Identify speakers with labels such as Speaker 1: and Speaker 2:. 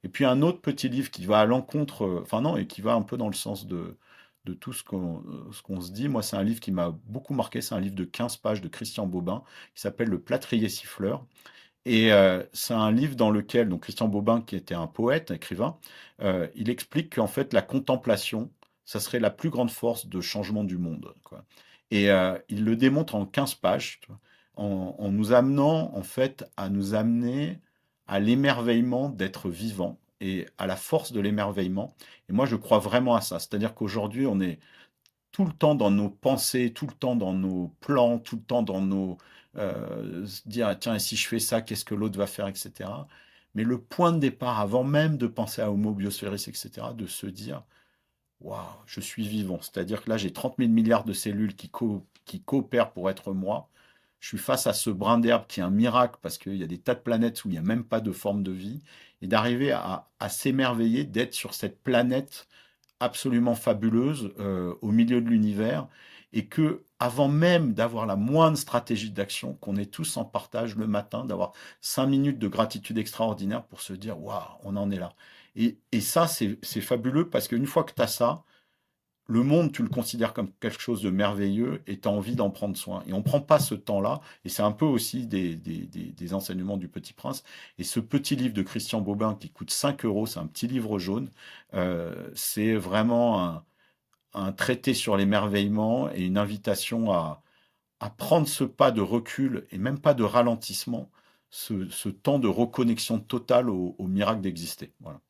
Speaker 1: Et puis un autre petit livre qui va à l'encontre, enfin non, et qui va un peu dans le sens de tout ce qu'on se dit. Moi, c'est un livre qui m'a beaucoup marqué. C'est un livre de 15 pages de Christian Bobin qui s'appelle Le Plâtrier siffleur. Et c'est un livre dans lequel, donc Christian Bobin, qui était un poète, écrivain, il explique qu'en fait, la contemplation, ça serait la plus grande force de changement du monde, quoi. Et il le démontre en 15 pages, tu vois, en nous amenant, en fait, à nous amener à l'émerveillement d'être vivant et à la force de l'émerveillement. Et moi, je crois vraiment à ça. C'est-à-dire qu'aujourd'hui, on est tout le temps dans nos pensées, tout le temps dans nos plans, tout le temps dans nos se dire ah, tiens, et si je fais ça, qu'est-ce que l'autre va faire, etc. Mais le point de départ, avant même de penser à Homo Biosphéris, etc., de se dire waouh, je suis vivant. C'est-à-dire que là, j'ai 30 000 milliards de cellules qui coopèrent pour être moi. Je suis face à ce brin d'herbe qui est un miracle parce qu'il y a des tas de planètes où il n'y a même pas de forme de vie. Et d'arriver à s'émerveiller d'être sur cette planète absolument fabuleuse au milieu de l'univers et que avant même d'avoir la moindre stratégie d'action, qu'on est tous en partage le matin, d'avoir 5 minutes de gratitude extraordinaire pour se dire waouh, on en est là. Et ça, c'est fabuleux parce qu'une fois que tu as ça, le monde, tu le considères comme quelque chose de merveilleux et tu as envie d'en prendre soin. Et on ne prend pas ce temps-là. Et c'est un peu aussi des enseignements du Petit Prince. Et ce petit livre de Christian Bobin qui coûte 5 euros, c'est un petit livre jaune, c'est vraiment un traité sur l'émerveillement et une invitation à prendre ce pas de recul et même pas de ralentissement, ce temps de reconnexion totale au miracle d'exister. Voilà.